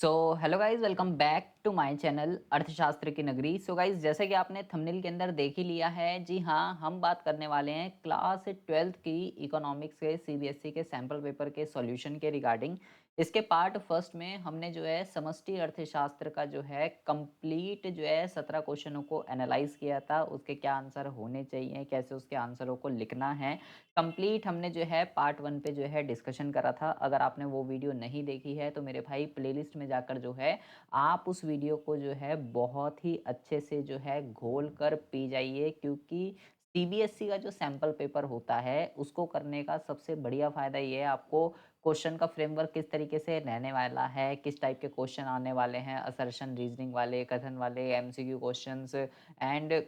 So hello guys, welcome back to my channel अर्थशास्त्र की नगरी। सो गाइज, जैसे कि आपने थंबनेल के अंदर देख ही लिया है, जी हाँ, हम बात करने वाले हैं क्लास 12th की इकोनॉमिक्स के सीबीएसई के सैम्पल पेपर के सॉल्यूशन के रिगार्डिंग। इसके पार्ट फर्स्ट में हमने जो है समष्टि अर्थशास्त्र का जो है कंप्लीट जो है 17 क्वेश्चनों को एनालाइज किया था। उसके क्या आंसर होने चाहिए, कैसे उसके आंसरों को लिखना है, कंप्लीट हमने जो है पार्ट 1 पे जो है डिस्कशन करा था। अगर आपने वो वीडियो नहीं देखी है तो मेरे भाई प्लेलिस्ट में जाकर जो है आप उस वीडियो को जो है बहुत ही अच्छे से जो है घोल कर पी जाइए, क्योंकि सीबीएसई का जो सैंपल पेपर होता है उसको करने का सबसे बढ़िया फ़ायदा ये है, आपको क्वेश्चन का फ्रेमवर्क किस तरीके से रहने वाला है, किस टाइप के क्वेश्चन आने वाले हैं, असर्शन रीजनिंग वाले, कथन वाले, MCQ questions and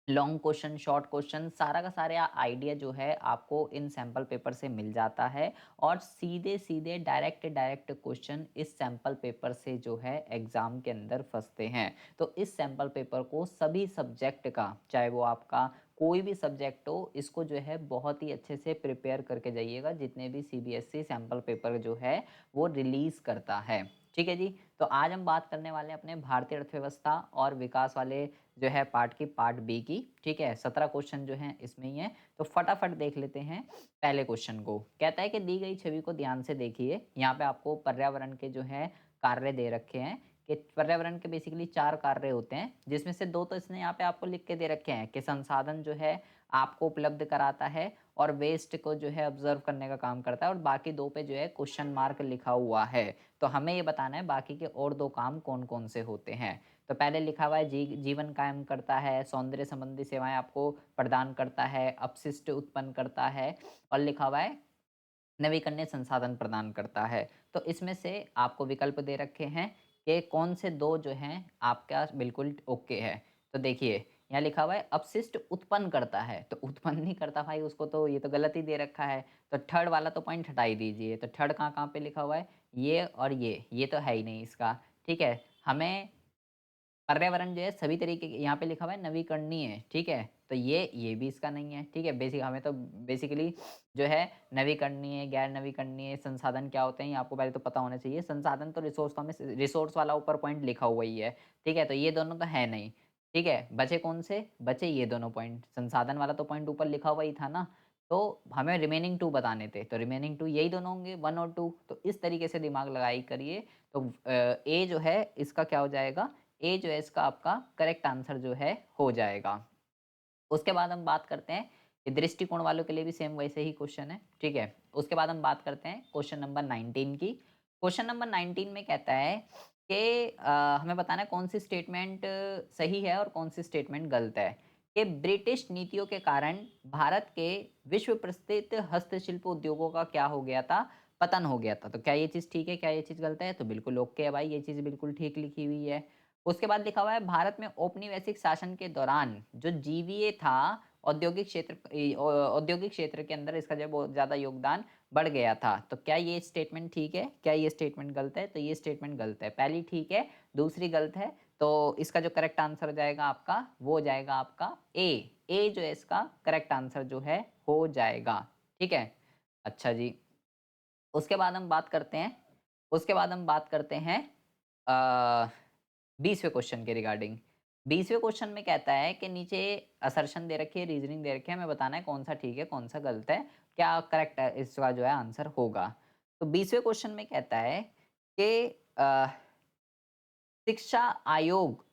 long question, short question, सारा का सारा आइडिया जो है आपको इन सैंपल पेपर से मिल जाता है। और सीधे सीधे डायरेक्ट डायरेक्ट क्वेश्चन इस सैंपल पेपर से जो है एग्जाम के अंदर फंसते हैं। तो इस सैंपल पेपर को सभी सब्जेक्ट का, चाहे वो आपका कोई भी सब्जेक्ट हो, इसको जो है बहुत ही अच्छे से प्रिपेयर करके जाइएगा जितने भी सीबीएसई सैंपल पेपर जो है वो रिलीज करता है। ठीक है जी। तो आज हम बात करने वाले हैं अपने भारतीय अर्थव्यवस्था और विकास वाले जो है पार्ट की, पार्ट बी की। ठीक है, 17 क्वेश्चन जो हैं इसमें ही है। तो फटाफट देख लेते हैं पहले क्वेश्चन को। कहता है कि दी गई छवि को ध्यान से देखिए। यहाँ पे आपको पर्यावरण के जो है कार्य दे रखे हैं कि पर्यावरण के बेसिकली 4 कार्य होते हैं, जिसमें से 2 तो इसने यहाँ पे आपको लिख के दे रखे हैं कि संसाधन जो है आपको उपलब्ध कराता है और वेस्ट को जो है ऑब्जर्व करने का काम करता है, और बाकी 2 पे जो है क्वेश्चन मार्क लिखा हुआ है। तो हमें ये बताना है बाकी के और 2 काम कौन कौन से होते हैं। तो पहले लिखा हुआ है जीवन कायम करता है, सौंदर्य संबंधी सेवाएं आपको प्रदान करता है, अपशिष्ट उत्पन्न करता है, और लिखा हुआ है नवीकरणीय संसाधन प्रदान करता है। तो इसमें से आपको विकल्प दे रखे हैं कि कौन से 2 जो हैं आपका बिल्कुल ओके है। तो देखिए, यहाँ लिखा हुआ है अपशिष्ट उत्पन्न करता है, तो उत्पन्न नहीं करता भाई, उसको तो ये तो गलत ही दे रखा है। तो थर्ड वाला तो पॉइंट हटा ही दीजिए। तो थर्ड कहाँ कहाँ पे लिखा हुआ है, ये और ये तो है ही नहीं इसका। ठीक है, हमें पर्यावरण जो है सभी तरीके के, यहाँ पे लिखा हुआ है नवीकरणीय है, ठीक है, तो ये भी इसका नहीं है। ठीक है, बेसिक हमें तो बेसिकली जो है नवीकरणीय, गैर नवीकरणीय संसाधन क्या होते हैं ये आपको पहले तो पता होना चाहिए। संसाधन तो रिसोर्स, तो हमें रिसोर्स वाला ऊपर पॉइंट लिखा हुआ ही है। ठीक है, तो ये दोनों तो है नहीं। ठीक है, बचे कौन से, बचे ये दोनों पॉइंट। संसाधन वाला तो पॉइंट ऊपर लिखा हुआ ही था ना, तो हमें रिमेनिंग 2 बताने थे, तो रिमेनिंग 2 यही दोनों होंगे, 1 और 2। तो इस तरीके से दिमाग लगाई करिए। तो ए जो है इसका क्या हो जाएगा, ए जो है इसका आपका करेक्ट आंसर जो है हो जाएगा। उसके बाद हम बात करते हैं, ये दृष्टिकोण वालों के लिए भी सेम वैसे ही क्वेश्चन है। ठीक है, उसके बाद हम बात करते हैं क्वेश्चन नंबर 19 की। क्वेश्चन नंबर 19 में कहता है कि हमें बताना है कौन सी स्टेटमेंट सही है और कौन सी स्टेटमेंट गलत है। कि ब्रिटिश नीतियों के कारण भारत के विश्व प्रसिद्ध हस्तशिल्प उद्योगों का क्या हो गया था, पतन हो गया था। तो क्या ये चीज़ ठीक है, क्या ये चीज़ गलत है? तो बिल्कुल ओके है भाई, ये चीज़ बिल्कुल ठीक लिखी हुई है। उसके बाद लिखा हुआ है भारत में औपनिवेशिक शासन के दौरान जो जीवीए था, औद्योगिक क्षेत्र के अंदर इसका जो है बहुत ज़्यादा योगदान बढ़ गया था। तो क्या ये स्टेटमेंट ठीक है, क्या ये स्टेटमेंट गलत है? तो ये स्टेटमेंट गलत है। पहली ठीक है, दूसरी गलत है। तो इसका जो करेक्ट आंसर हो जाएगा आपका, वो हो जाएगा आपका ए। ए जो है इसका करेक्ट आंसर जो है हो जाएगा। ठीक है, अच्छा जी। उसके बाद हम बात करते हैं, उसके बाद हम बात करते हैं अ 20वें क्वेश्चन के रिगार्डिंग। 20वें क्वेश्चन में कहता है कि नीचे असर्शन दे रखी है, रीजनिंग दे रखी है, हमें बताना है कौन सा ठीक है, कौन सा गलत है, क्या करेक्ट है इसका जो है आंसर होगा। तो 20वें क्वेश्चन में कहता है कि शिक्षा आयोग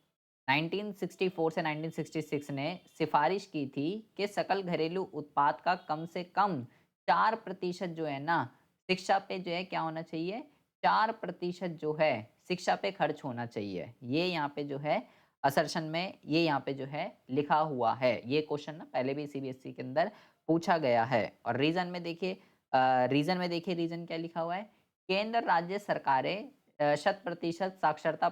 1964 से 1966 ने सिफारिश की थी कि सकल घरेलू उत्पाद का कम से कम 4% जो है ना शिक्षा पे जो है क्या होना चाहिए, 4% जो है शिक्षा पे खर्च होना चाहिए। ये यहाँ पे जो है असर्शन में ये यहाँ पे जो है लिखा हुआ है। ये क्वेश्चन ना पहले भी सीबीएसई के अंदर पूछा गया है। और रीजन में देखिए, रीजन क्या लिखा हुआ है, केंद्र राज्य सरकारें 100% साक्षरता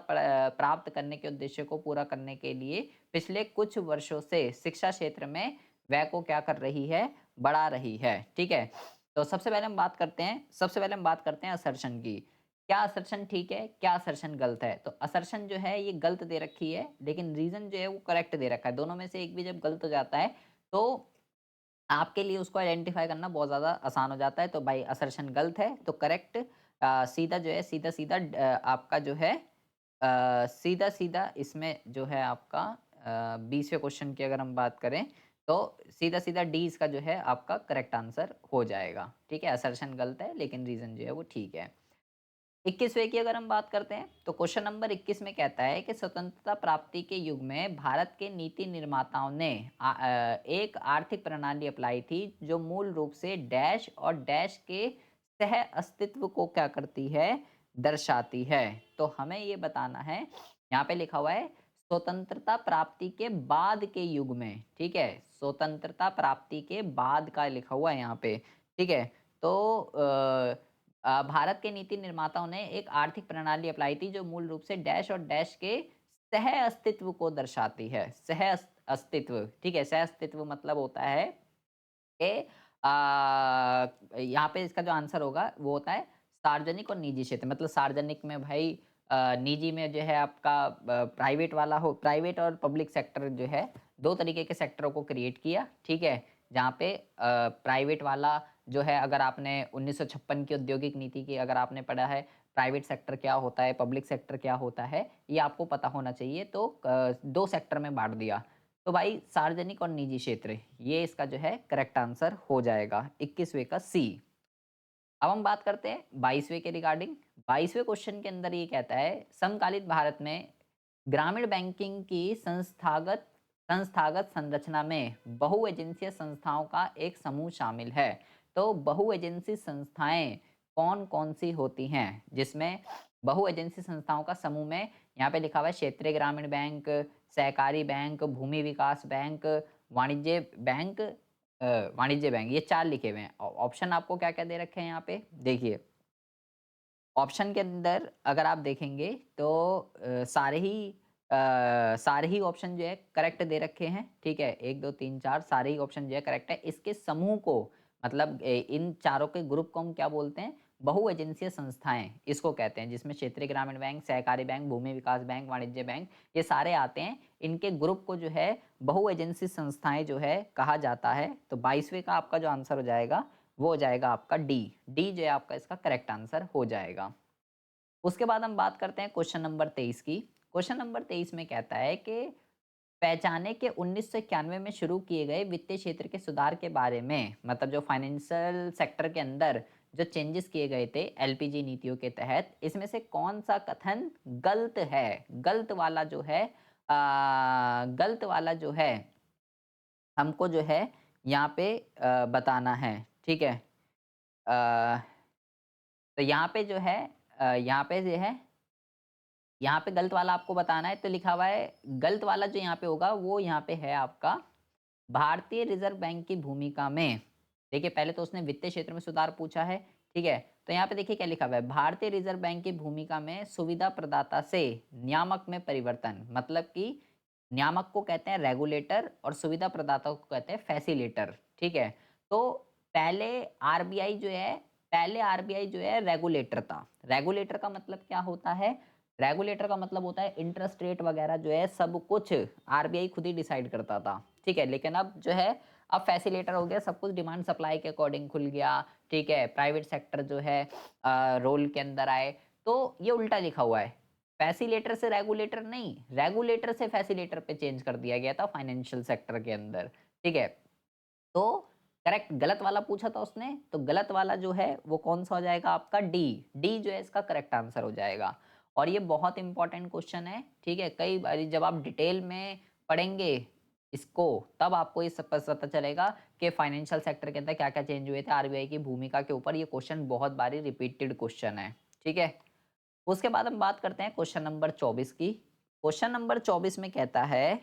प्राप्त करने के उद्देश्य को पूरा करने के लिए पिछले कुछ वर्षों से शिक्षा क्षेत्र में व्यय को क्या कर रही है, बढ़ा रही है। ठीक है, तो सबसे पहले हम बात करते हैं असर्शन की। क्या असर्शन ठीक है, क्या असर्शन गलत है? तो असर्शन जो है ये गलत दे रखी है, लेकिन रीजन जो है वो करेक्ट दे रखा है। दोनों में से एक भी जब गलत हो जाता है तो आपके लिए उसको आइडेंटिफाई करना बहुत ज़्यादा आसान हो जाता है। तो भाई असर्शन गलत है, तो करेक्ट सीधा जो है सीधा-सीधा आपका जो है सीधा-सीधा इसमें जो है आपका 20वें क्वेश्चन की अगर हम बात करें, तो सीधा-सीधा डी इसका जो है आपका करेक्ट आंसर हो जाएगा। ठीक है? असर्शन गलत है लेकिन रीज़न जो है वो ठीक है। 21वें की अगर हम बात करते हैं, तो क्वेश्चन नंबर 21 में कहता है कि स्वतंत्रता प्राप्ति के युग में भारत के नीति निर्माताओं ने एक आर्थिक प्रणाली अपनाई थी, जो मूल रूप से डैश और डैश के सह अस्तित्व को क्या करती है, दर्शाती है। तो हमें ये बताना है, यहाँ पे लिखा हुआ है स्वतंत्रता प्राप्ति के बाद के युग में, ठीक है? स्वतंत्रता प्राप्ति के बाद का लिखा हुआ है यहाँ पे, ठीक है? तो भारत के नीति निर्माताओं ने एक आर्थिक प्रणाली अपनाई थी, जो मूल रूप से डैश और डैश के सह अस्तित्व को दर्शाती है। अस्तित्व, ठीक है? सह अस्तित्व मतलब होता है कि यहाँ पे इसका जो आंसर होगा वो होता है सार्वजनिक और निजी क्षेत्र। मतलब सार्वजनिक में भाई निजी में जो है आपका प्राइवेट वाला हो, प्राइवेट और पब्लिक सेक्टर जो है 2 तरीके के सेक्टरों को क्रिएट किया, ठीक है? जहाँ पे प्राइवेट वाला जो है, अगर आपने 1956 की औद्योगिक नीति की अगर आपने पढ़ा है, प्राइवेट सेक्टर क्या होता है, पब्लिक सेक्टर क्या होता है, ये आपको पता होना चाहिए। तो 2 सेक्टर में बाँट दिया। तो भाई सार्वजनिक और निजी क्षेत्र, ये इसका जो है करेक्ट आंसर हो जाएगा 21वें का सी। अब हम बात करते हैं 22वें के रिगार्डिंग। 22वें क्वेश्चन के अंदर ये कहता है समकालीन भारत में ग्रामीण बैंकिंग की संस्थागत संस्थागत संरचना में बहु एजेंसीय संस्थाओं का एक समूह शामिल है। तो बहु एजेंसी संस्थाएं कौन-कौन सी होती हैं? जिसमें बहु एजेंसी संस्थाओं का समूह में यहाँ पे लिखा हुआ है क्षेत्रीय ग्रामीण बैंक, सहकारी बैंक, भूमि विकास बैंक, वाणिज्य बैंक वाणिज्य बैंक, ये 4 लिखे हुए हैं। ऑप्शन आपको क्या-क्या दे रखे हैं यहाँ पे? देखिए, ऑप्शन के अंदर अगर आप देखेंगे तो सारे ही ऑप्शन जो है करेक्ट दे रखे हैं, ठीक है? 1, 2, 3, 4 सारे ही ऑप्शन जो है करेक्ट है। इसके समूह को मतलब इन चारों के ग्रुप को हम क्या बोलते हैं? बहु एजेंसीय संस्थाएँ इसको कहते हैं, जिसमें क्षेत्रीय ग्रामीण बैंक, सहकारी बैंक, भूमि विकास बैंक, वाणिज्य बैंक ये सारे आते हैं। इनके ग्रुप को जो है बहु एजेंसी संस्थाएँ जो है कहा जाता है। तो 22वें का आपका जो आंसर हो जाएगा वो हो जाएगा आपका डी। डी जो है आपका इसका करेक्ट आंसर हो जाएगा। उसके बाद हम बात करते हैं क्वेश्चन नंबर 23 की। क्वेश्चन नंबर 23 में कहता है कि पहचाने के 1991 में शुरू किए गए वित्तीय क्षेत्र के सुधार के बारे में, मतलब जो फाइनेंशियल सेक्टर के अंदर जो चेंजेस किए गए थे एलपीजी नीतियों के तहत, इसमें से कौन सा कथन गलत है? गलत वाला जो है हमको जो है यहाँ पे बताना है, ठीक है? अ, तो यहाँ पे जो है यहाँ पे जो है यहाँ पे गलत वाला आपको बताना है, तो लिखा हुआ है गलत वाला जो यहाँ पे होगा वो यहाँ पे है आपका भारतीय रिजर्व बैंक की भूमिका में। देखिए पहले तो उसने वित्तीय क्षेत्र में सुधार पूछा है, ठीक है? तो यहाँ पे देखिए क्या लिखा हुआ है, भारतीय रिजर्व बैंक की भूमिका में सुविधा प्रदाता से नियामक में परिवर्तन। मतलब कि नियामक को कहते हैं रेगुलेटर और सुविधा प्रदाता को कहते हैं फैसिलिटेटर, ठीक है? तो पहले आरबीआई जो है पहले आरबीआई जो है रेगुलेटर था। रेगुलेटर का मतलब क्या होता है? रेगुलेटर का मतलब होता है इंटरेस्ट रेट वगैरह जो है सब कुछ आरबीआई खुद ही डिसाइड करता था, ठीक है? लेकिन अब जो है अब फैसिलिटेटर हो गया, सब कुछ डिमांड सप्लाई के अकॉर्डिंग खुल गया, ठीक है? प्राइवेट सेक्टर जो है रोल के अंदर आए, तो ये उल्टा लिखा हुआ है। फैसिलिटेटर से रेगुलेटर नहीं, रेगुलेटर से फैसिलिटेटर पे चेंज कर दिया गया था फाइनेंशियल सेक्टर के अंदर, ठीक है? तो करेक्ट गलत वाला पूछा था उसने, तो गलत वाला जो है वो कौन-सा हो जाएगा आपका डी। डी जो है इसका करेक्ट आंसर हो जाएगा। और ये बहुत इंपॉर्टेंट क्वेश्चन है, ठीक है? कई बारी जब आप डिटेल में पढ़ेंगे इसको, तब आपको ये सब पता चलेगा कि फाइनेंशियल सेक्टर के अंदर क्या-क्या चेंज हुए थे आरबीआई की भूमिका के ऊपर। ये क्वेश्चन बहुत बारी रिपीटेड क्वेश्चन है, ठीक है? उसके बाद हम बात करते हैं क्वेश्चन नंबर 24 की। क्वेश्चन नंबर 24 में कहता है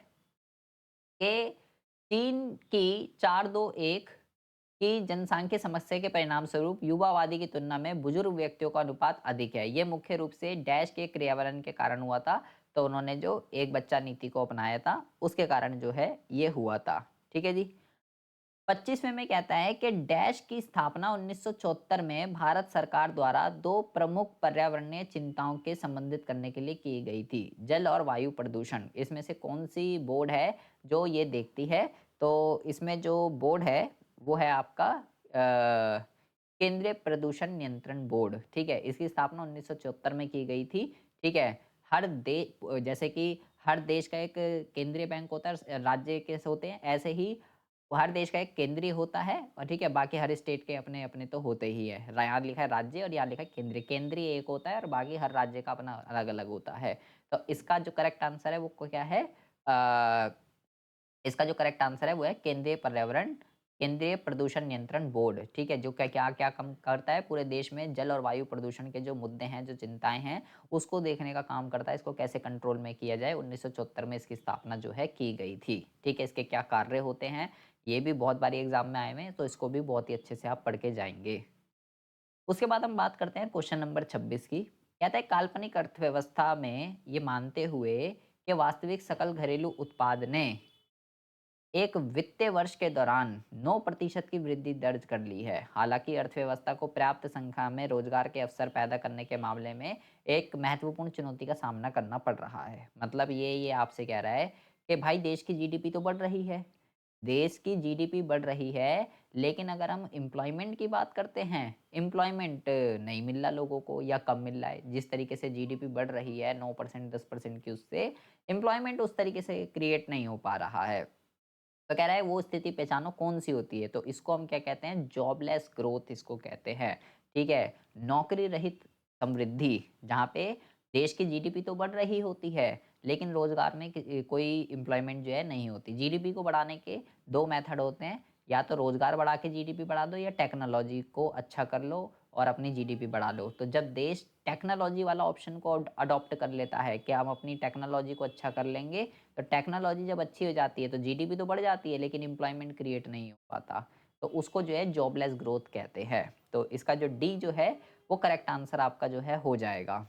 कि चीन की 4-2-1 की जनसांख्यिकीय समस्या के परिणामस्वरूप युवा आबादी की तुलना में बुजुर्ग व्यक्तियों का अनुपात अधिक है। ये मुख्य रूप से डैश के क्रियावलन के कारण हुआ था। तो उन्होंने जो एक बच्चा नीति को अपनाया था, उसके कारण जो है ये हुआ था। ठीक है जी? 25वें में कहता है कि डैश की स्थापना 1974 में भारत सरकार द्वारा 2 प्रमुख पर्यावरणीय चिंताओं के संबंधित करने के लिए की गई थी, जल और वायु प्रदूषण। इसमें से कौन-सी बोर्ड है जो ये देखती है? तो इसमें जो बोर्ड है वो है आपका केंद्रीय प्रदूषण नियंत्रण बोर्ड, ठीक है? इसकी स्थापना 1974 में की गई थी, ठीक है? हर दे जैसे कि हर देश का एक केंद्रीय बैंक होता है, राज्य कैसे होते हैं, ऐसे ही हर देश का एक केंद्रीय होता है और ठीक है, बाकी हर स्टेट के अपने-अपने तो होते ही है। यहाँ लिखा है राज्य और यहाँ लिखा है केंद्रीय। केंद्रीय एक होता है और बाकी हर राज्य का अपना अलग-अलग होता है। तो इसका जो करेक्ट आंसर है वो क्या है? अ इसका जो करेक्ट आंसर है वो है केंद्रीय प्रदूषण नियंत्रण बोर्ड, ठीक है? जो क्या-क्या काम करता है, पूरे देश में जल और वायु प्रदूषण के जो मुद्दे हैं, जो चिंताएँ हैं, उसको देखने का काम करता है, इसको कैसे कंट्रोल में किया जाए। 1974 में इसकी स्थापना जो है की गई थी, ठीक है? इसके क्या कार्य होते हैं, ये भी बहुत बारी एग्ज़ाम में आए हुए हैं, तो इसको भी बहुत ही अच्छे से आप पढ़ के जाएँगे। उसके बाद हम बात करते हैं क्वेश्चन नंबर 26 की। कहता है काल्पनिक अर्थव्यवस्था में ये मानते हुए कि वास्तविक सकल घरेलू उत्पाद ने एक वित्तीय वर्ष के दौरान 9% की वृद्धि दर्ज कर ली है। हालांकि अर्थव्यवस्था को पर्याप्त संख्या में रोजगार के अवसर पैदा करने के मामले में एक महत्वपूर्ण चुनौती का सामना करना पड़ रहा है। मतलब ये आपसे कह रहा है कि भाई देश की जीडीपी तो बढ़ रही है, देश की जीडीपी बढ़ रही है, लेकिन अगर हम एम्प्लॉयमेंट की बात करते हैं, एम्प्लॉयमेंट नहीं मिल रहा लोगों को या कम मिल रहा है। जिस तरीके से जीडीपी बढ़ रही है 9% 10% की, उससे एम्प्लॉयमेंट उस तरीके से क्रिएट नहीं हो पा रहा है। तो कह रहा है वो स्थिति पहचानो कौन-सी होती है? तो इसको हम क्या कहते हैं? जॉबलेस ग्रोथ इसको कहते हैं, ठीक है? नौकरी रहित समृद्धि, जहाँ पे देश की जीडीपी तो बढ़ रही होती है, लेकिन रोज़गार में कोई एम्प्लॉयमेंट जो है नहीं होती। जीडीपी को बढ़ाने के 2 मेथड होते हैं, या तो रोज़गार बढ़ा के जीडीपी बढ़ा दो या टेक्नोलॉजी को अच्छा कर लो और अपनी जीडीपी बढ़ा लो। तो जब देश टेक्नोलॉजी वाला ऑप्शन को अडॉप्ट कर लेता है कि हम अपनी टेक्नोलॉजी को अच्छा कर लेंगे, तो टेक्नोलॉजी जब अच्छी हो जाती है तो जीडीपी तो बढ़ जाती है, लेकिन एम्प्लॉयमेंट क्रिएट नहीं हो पाता। तो उसको जो है जॉबलेस ग्रोथ कहते हैं। तो इसका जो डी जो है वो करेक्ट आंसर आपका जो है हो जाएगा।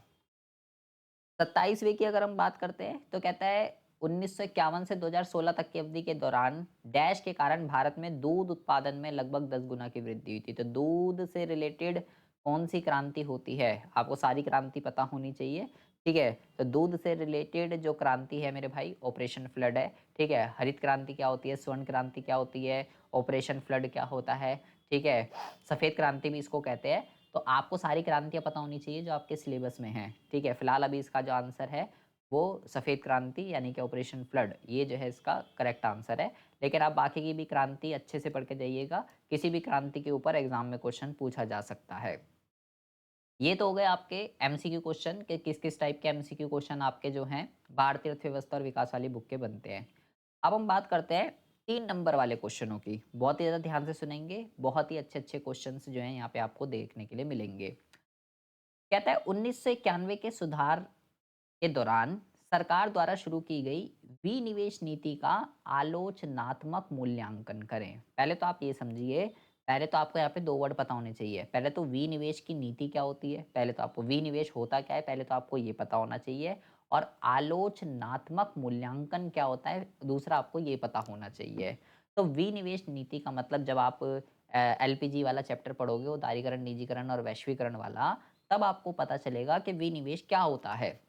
27वें की अगर हम बात करते हैं तो कहता है 1951 से 2016 तक की अवधि के दौरान डैश के कारण भारत में दूध उत्पादन में लगभग 10 गुना की वृद्धि हुई थी। तो दूध से रिलेटेड कौन सी क्रांति होती है? आपको सारी क्रांति पता होनी चाहिए, ठीक है? तो दूध से रिलेटेड जो क्रांति है मेरे भाई, ऑपरेशन फ्लड है, ठीक है? हरित क्रांति क्या होती है? स्वर्ण क्रांति क्या होती है? ऑपरेशन फ्लड क्या होता है? ठीक है? सफ़ेद क्रांति भी इसको कहते हैं। तो आपको सारी क्रांतियाँ पता होनी चाहिए जो आपके सिलेबस में हैं, ठीक है? फिलहाल अभी इसका जो आंसर है वो सफ़ेद क्रांति यानी कि ऑपरेशन फ्लड, ये जो है इसका करेक्ट आंसर है। लेकिन आप बाकी की भी क्रांति अच्छे से पढ़ के जाइएगा, किसी भी क्रांति के ऊपर एग्ज़ाम में क्वेश्चन पूछा जा सकता है। ये तो हो गए आपके एमसीक्यू क्वेश्चन कि किस-किस टाइप के एमसीक्यू क्वेश्चन आपके जो हैं भारतीय अर्थव्यवस्था और विकास वाली बुक के बनते हैं। अब हम बात करते हैं 3 नंबर वाले क्वेश्चनों की। बहुत ही ज़्यादा ध्यान से सुनेंगे, बहुत ही अच्छे-अच्छे क्वेश्चन्स जो हैं यहाँ पे आपको देखने के लिए मिलेंगे। कहता है 1991 के सुधार के दौरान सरकार द्वारा शुरू की गई विनिवेश नीति का आलोचनात्मक मूल्यांकन करें। पहले तो आप ये समझिए, पहले तो आपको यहाँ पे 2 वर्ड पता होने चाहिए। पहले तो विनिवेश की नीति क्या होती है? पहले तो आपको विनिवेश होता क्या है? पहले तो आपको ये पता होना चाहिए। और आलोचनात्मक मूल्यांकन क्या होता है? दूसरा आपको ये पता होना चाहिए। तो विनिवेश नीति का मतलब जब आप एलपीजी वाला चैप्टर पढ़ोगे, उदारीकरण, निजीकरण और वैश्वीकरण वाला, तब आपको पता चलेगा कि विनिवेश क्या होता है।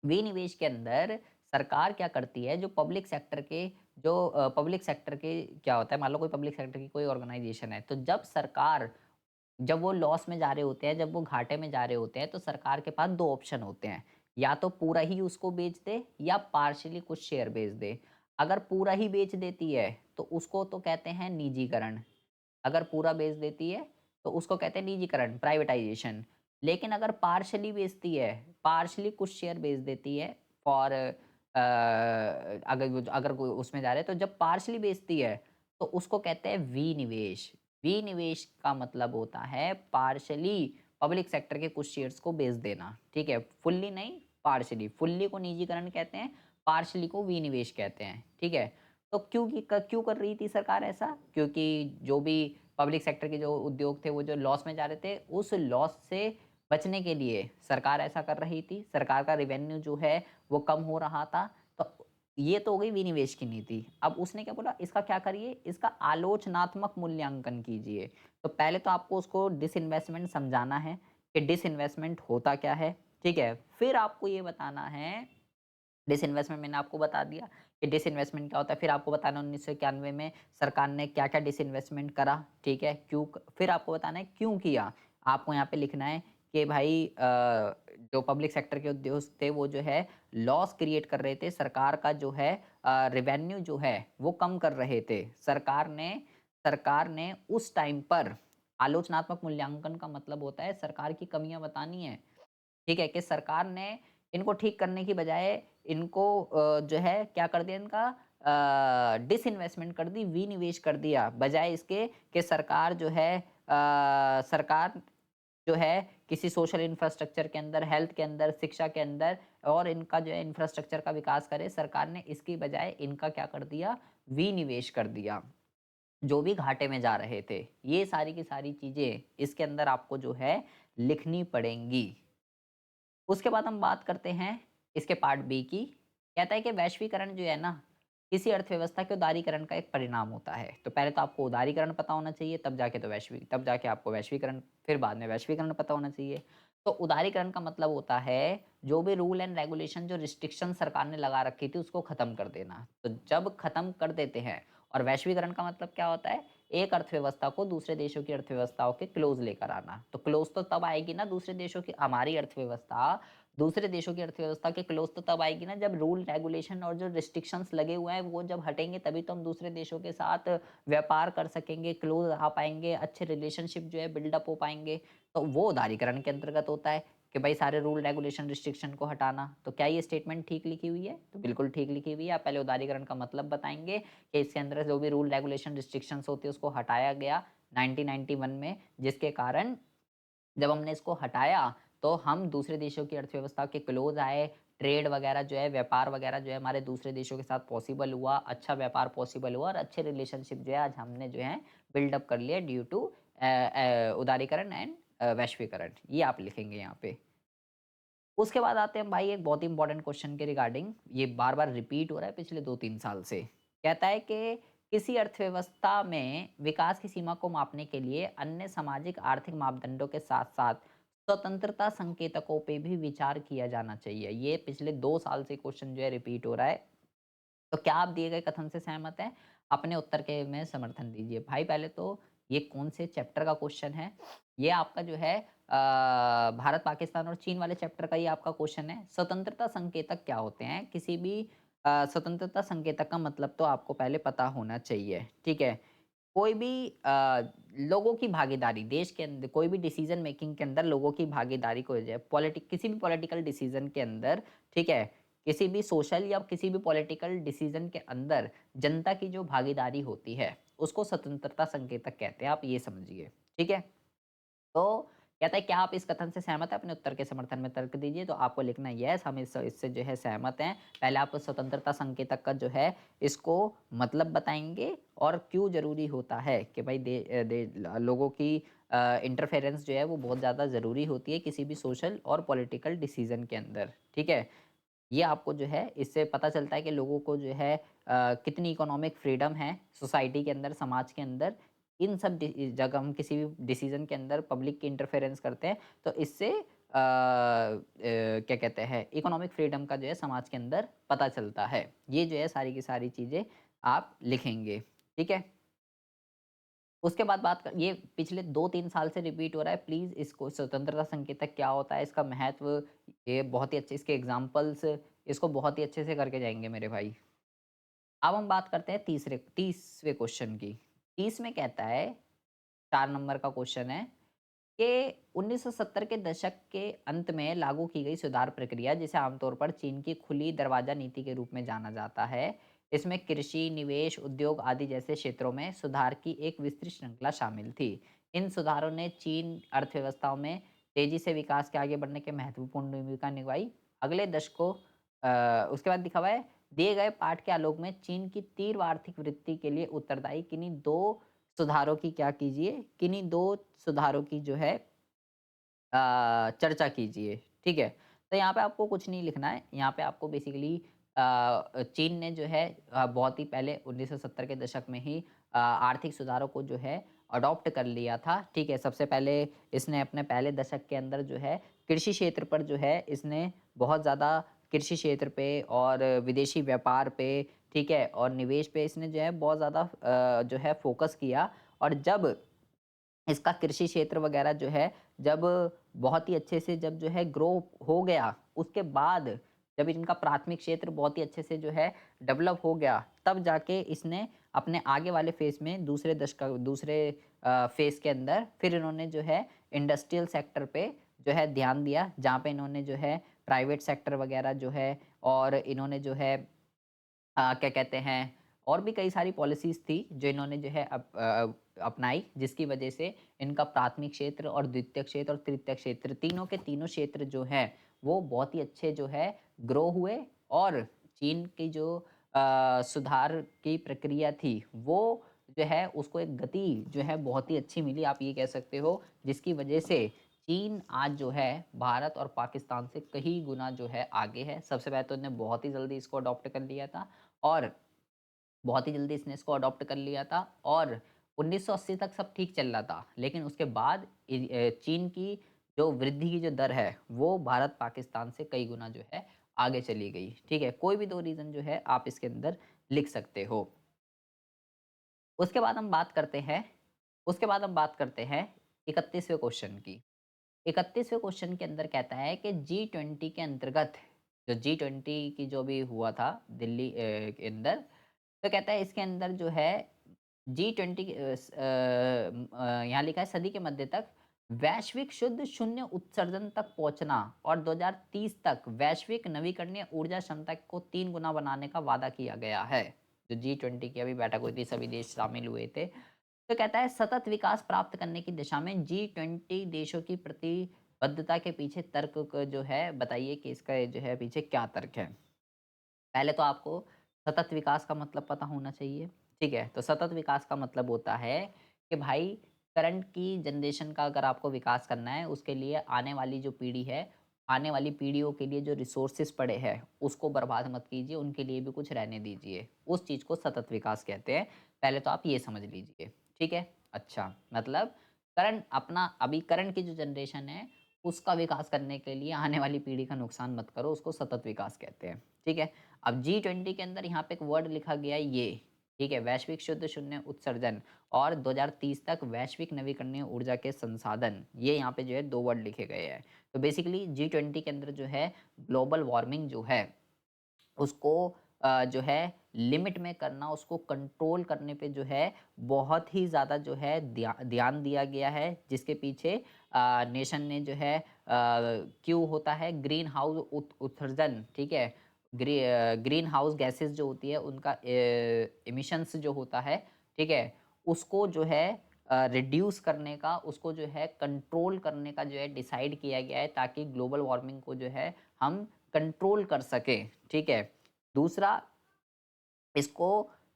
विनिवेश के अंदर सरकार क्या करती है, जो पब्लिक सेक्टर के पब्लिक सेक्टर के क्या होता है, मान लो कोई पब्लिक सेक्टर की कोई ऑर्गेनाइजेशन है, तो जब वो लॉस में जा रहे होते हैं, जब वो घाटे में जा रहे होते हैं, तो सरकार के पास 2 ऑप्शन होते हैं। या तो पूरा ही उसको बेच दे या पार्शियली कुछ शेयर बेच दे। अगर पूरा ही बेच देती है, तो उसको तो कहते हैं निजीकरण। अगर पूरा बेच देती है, तो उसको कहते हैं निजीकरण, प्राइवेटाइज़ेशन। लेकिन अगर पार्शियली बेचती है, पार्शियली कुछ शेयर बेच देती है फॉर अगर वो उसमें जा रहे हैं, तो जब पार्शियली बेचती है, तो उसको कहते हैं विनिवेश। विनिवेश का मतलब होता है पार्शियली पब्लिक सेक्टर के कुछ शेयर्स को बेच देना, ठीक है? फुल्ली नहीं, पार्शियली। फुल्ली को निजीकरण कहते हैं, पार्शियली को विनिवेश कहते हैं, ठीक है? तो क्यों कर रही थी सरकार ऐसा? क्योंकि जो भी पब्लिक सेक्टर के जो उद्योग थे, वो जो लॉस में जा रहे थे, उस लॉस से बचने के लिए सरकार ऐसा कर रही थी। सरकार का रेवेन्यू जो है, वो कम हो रहा था। तो ये तो हो गई विनिवेश की नीति। अब उसने क्या बोला, इसका क्या करिए, इसका आलोचनात्मक मूल्यांकन कीजिए। तो पहले तो आपको उसको डिसइन्वेस्टमेंट समझाना है कि डिसइन्वेस्टमेंट होता क्या है, ठीक है? फिर आपको ये बताना है डिसइन्वेस्टमेंट मैंने आपको बता दिया कि डिसइन्वेस्टमेंट क्या होता है। फिर आपको बताना 1991 में सरकार ने क्या-क्या डिसइन्वेस्टमेंट करा, ठीक है? फिर आपको बताना है क्यों किया। आपको यहाँ पे लिखना है कि भाई जो पब्लिक सेक्टर के उद्योग थे वो जो है लॉस क्रिएट कर रहे थे। सरकार का जो है रेवेन्यू जो है वो कम कर रहे थे। सरकार ने उस टाइम पर आलोचनात्मक मूल्यांकन का मतलब होता है सरकार की कमियाँ बतानी है। ठीक है? कि सरकार ने इनको ठीक करने की बजाय इनको जो है क्या कर दिया इनका डिसइन्वेस्टमेंट कर दी, विनिवेश कर दिया। बजाय इसके कि सरकार जो है किसी सोशल इंफ्रास्ट्रक्चर के अंदर, हेल्थ के अंदर, शिक्षा के अंदर और इनका जो है इंफ्रास्ट्रक्चर का विकास करे, सरकार ने इसकी बजाय इनका क्या कर दिया, विनिवेश कर दिया। जो भी घाटे में जा रहे थे। ये सारी की सारी चीज़ें इसके अंदर आपको जो है लिखनी पड़ेंगी। उसके बाद हम बात करते हैं इसके पार्ट बी की। कहता है कि वैश्वीकरण जो है ना, किसी अर्थव्यवस्था के उदारीकरण का एक परिणाम होता है। तो पहले तो आपको उदारीकरण पता होना चाहिए, तब जाके आपको वैश्वीकरण, फिर बाद में वैश्वीकरण पता होना चाहिए। तो उदारीकरण का मतलब होता है, जो भी रूल एंड रेगुलेशन, जो रिस्ट्रिक्शन सरकार ने लगा रखी थी, उसको खत्म कर देना। तो जब खत्म कर देते हैं, और वैश्वीकरण का मतलब क्या होता है? एक अर्थव्यवस्था को दूसरे देशों की अर्थव्यवस्थाओं के क्लोज लेकर आना। तो क्लोज तो तब आएगी ना दूसरे देशों की, हमारी अर्थव्यवस्था दूसरे देशों की अर्थव्यवस्था के क्लोज तो तब आएगी ना जब रूल रेगुलेशन और जो रिस्ट्रिक्शंस लगे हुए हैं वो जब हटेंगे, तभी तो हम दूसरे देशों के साथ व्यापार कर सकेंगे, क्लोज आ पाएंगे, अच्छे रिलेशनशिप जो है बिल्डअप हो पाएंगे। तो वो उदारीकरण के अंतर्गत होता है कि भाई सारे रूल रेगुलेशन रिस्ट्रिक्शन को हटाना। तो क्या ये स्टेटमेंट ठीक लिखी हुई है? तो बिल्कुल ठीक लिखी हुई है। आप पहले उदारीकरण का मतलब बताएंगे कि इसके अंदर जो भी रूल रेगुलेशन रिस्ट्रिक्शंस होती है उसको हटाया गया 1991 में, जिसके कारण जब हमने इसको हटाया, तो हम दूसरे देशों की अर्थव्यवस्था के क्लोज़ आए, ट्रेड वगैरह जो है, व्यापार वगैरह जो है हमारे दूसरे देशों के साथ पॉसिबल हुआ, अच्छा व्यापार पॉसिबल हुआ और अच्छे रिलेशनशिप जो है आज हमने जो है बिल्ड अप कर लिया ड्यू टू उदारीकरण एंड वैश्वीकरण। ये आप लिखेंगे यहाँ पे। उसके बाद आते हैं भाई एक बहुत ही इंपॉर्टेंट क्वेश्चन के रिगार्डिंग, ये बार-बार रिपीट हो रहा है पिछले 2-3 साल से। कहता है कि किसी अर्थव्यवस्था में विकास की सीमा को मापने के लिए अन्य सामाजिक आर्थिक मापदंडों के साथ-साथ स्वतंत्रता संकेतकों पे भी विचार किया जाना चाहिए। ये पिछले 2 साल से क्वेश्चन जो है रिपीट हो रहा है। तो क्या आप दिए गए कथन से सहमत हैं? अपने उत्तर के में समर्थन दीजिए। भाई पहले तो ये कौन से चैप्टर का क्वेश्चन है? ये आपका जो है भारत, पाकिस्तान और चीन वाले चैप्टर का ये आपका क्वेश्चन है। स्वतंत्रता संकेतक क्या होते हैं? किसी भी स्वतंत्रता संकेतक का मतलब तो आपको पहले पता होना चाहिए, ठीक है? कोई भी लोगों की भागीदारी, देश के अंदर कोई भी डिसीजन मेकिंग के अंदर लोगों की भागीदारी को जो है किसी भी पॉलिटिकल डिसीजन के अंदर, ठीक है, किसी भी सोशल या किसी भी पॉलिटिकल डिसीजन के अंदर जनता की जो भागीदारी होती है उसको स्वतंत्रता संकेतक कहते हैं, आप ये समझिए, ठीक है। तो कहता है क्या आप इस कथन से सहमत हैं? अपने उत्तर के समर्थन में तर्क दीजिए। तो आपको लिखना है यस, हम इससे जो है सहमत हैं। पहले आप स्वतंत्रता संकेतक का जो है इसको मतलब बताएँगे और क्यों ज़रूरी होता है कि भाई लोगों की इंटरफेरेंस जो है वो बहुत ज़्यादा ज़रूरी होती है किसी भी सोशल और पॉलिटिकल डिसीज़न के अंदर, ठीक है? ये आपको जो है इससे पता चलता है कि लोगों को जो है कितनी इकोनॉमिक फ्रीडम है सोसाइटी के अंदर, समाज के अंदर। इन सब जब हम किसी भी डिसीजन के अंदर पब्लिक की इंटरफेरेंस करते हैं तो इससे क्या कहते हैं, इकोनॉमिक फ्रीडम का जो है समाज के अंदर पता चलता है। ये जो है सारी की सारी चीज़ें आप लिखेंगे, ठीक है। उसके बाद बात कर, ये पिछले 2-3 साल से रिपीट हो रहा है। प्लीज़ इसको, स्वतंत्रता संकेतक क्या होता है, इसका महत्व, ये बहुत ही अच्छे इसके एग्ज़ाम्पल्स, इसको बहुत ही अच्छे से करके जाएँगे मेरे भाई। अब हम बात करते हैं 30वें क्वेश्चन की। 30 में कहता है, 4 नंबर का क्वेश्चन है कि 1970 के दशक के अंत में लागू की गई सुधार प्रक्रिया, जिसे आमतौर पर चीन की खुली दरवाजा नीति के रूप में जाना जाता है, इसमें कृषि, निवेश, उद्योग आदि जैसे क्षेत्रों में सुधार की एक विस्तृत श्रृंखला शामिल थी। इन सुधारों ने चीन अर्थव्यवस्थाओं में तेजी से विकास के आगे बढ़ने के महत्वपूर्ण भूमिका निभाई। अगले दशकों उसके बाद लिखा हुआ है, दिए गए पाठ के आलोक में चीन की तीव्र आर्थिक वृद्धि के लिए उत्तरदायी किन्हीं दो सुधारों की क्या कीजिए, किन्हीं दो सुधारों की जो है चर्चा कीजिए, ठीक है? तो यहाँ पे आपको कुछ नहीं लिखना है, यहाँ पे आपको बेसिकली चीन ने जो है बहुत ही पहले 1970 के दशक में ही आर्थिक सुधारों को जो है अडॉप्ट कर लिया था, ठीक है? सबसे पहले इसने अपने पहले दशक के अंदर जो है कृषि क्षेत्र पर जो है इसने बहुत ज़्यादा कृषि क्षेत्र पे और विदेशी व्यापार पे, ठीक है, और निवेश पे इसने जो है बहुत ज़्यादा जो है फ़ोकस किया। और जब इसका कृषि क्षेत्र वगैरह जो है जब बहुत ही अच्छे से जब जो है ग्रो हो गया, उसके बाद जब इनका प्राथमिक क्षेत्र बहुत ही अच्छे से जो है डेवलप हो गया, तब जाके इसने अपने आगे वाले फ़ेज़ में दूसरे फ़ेज़ के अंदर फिर इन्होंने जो है इंडस्ट्रियल सेक्टर पे जो है ध्यान दिया, जहाँ पे इन्होंने जो है प्राइवेट सेक्टर वगैरह जो है और इन्होंने जो है क्या कहते हैं और भी कई सारी पॉलिसीज़ थी जो इन्होंने जो है अपनाई, जिसकी वजह से इनका प्राथमिक क्षेत्र और द्वितीयक क्षेत्र और तृतीयक क्षेत्र तीनों के तीनों क्षेत्र जो हैं वो बहुत ही अच्छे जो है ग्रो हुए। और चीन की जो सुधार की प्रक्रिया थी वो जो है उसको एक गति जो है बहुत ही अच्छी मिली, आप ये कह सकते हो, जिसकी वजह से चीन आज जो है भारत और पाकिस्तान से कहीं गुना जो है आगे है। सबसे पहले तो इन्होंने बहुत ही जल्दी इसको अडॉप्ट कर लिया था और बहुत ही जल्दी इसने इसको अडॉप्ट कर लिया था और 1980 तक सब ठीक चल रहा था। लेकिन उसके बाद चीन की जो वृद्धि की जो दर है, वो भारत-पाकिस्तान से कई गुना जो है आगे चली गई। ठीक है? कोई भी 2 रीज़न जो है आप इसके अंदर लिख सकते हो। उसके बाद हम बात करते हैं 31वें क्वेश्चन की। 31वें क्वेश्चन के अंदर कहता है कि जी20 के अंतर्गत जो जी20 की जो भी हुआ था दिल्ली के अंदर, तो कहता है इसके अंदर जो है जी20 यहाँ लिखा है सदी के मध्य तक वैश्विक शुद्ध शून्य उत्सर्जन तक पहुंचना और 2030 तक वैश्विक नवीकरणीय ऊर्जा क्षमता को 3 गुना बनाने का वादा किया गया है। जो जी20 की अभी बैठक हुई थी, सभी देश शामिल हुए थे। तो कहता है सतत विकास प्राप्त करने की दिशा में जी20 देशों की प्रतिबद्धता के पीछे तर्क जो है बताइए कि इसका जो है पीछे क्या तर्क है। पहले तो आपको सतत विकास का मतलब पता होना चाहिए, ठीक है? तो सतत विकास का मतलब होता है कि भाई करंट की जनरेशन का अगर आपको विकास करना है, उसके लिए आने वाली जो पीढ़ी है, आने वाली पीढ़ियों के लिए जो रिसोर्सेज़ पड़े हैं, उसको बर्बाद मत कीजिए, उनके लिए भी कुछ रहने दीजिए। उस चीज़ को सतत विकास कहते हैं। पहले तो आप ये समझ लीजिए, ठीक है? अच्छा, मतलब अभी करंट की जो जनरेशन है, उसका विकास करने के लिए आने वाली पीढ़ी का नुकसान मत करो, उसको सतत विकास कहते हैं, ठीक है? अब जी20 के अंदर यहाँ पे एक वर्ड लिखा गया है ये, ठीक है? वैश्विक शुद्ध शून्य उत्सर्जन और 2030 तक वैश्विक नवीकरणीय ऊर्जा के संसाधन, ये यहाँ पे जो है 2 वर्ड लिखे गए हैं। तो बेसिकली जी20 के अंदर जो है ग्लोबल वार्मिंग जो है उसको जो है लिमिट में करना, उसको कंट्रोल करने पे जो है बहुत ही ज़्यादा जो है ध्यान दिया गया है, जिसके पीछे नेशन ने जो है क्यों होता है ग्रीन हाउस उत्सर्जन, ठीक है? ग्रीन हाउस गैसेस जो होती है उनका एमिशंस जो होता है, ठीक है? उसको जो है रिड्यूस करने का, उसको जो है कंट्रोल करने का जो है डिसाइड किया गया है, ताकि ग्लोबल वार्मिंग को जो है हम कंट्रोल कर सकें, ठीक है? दूसरा इसको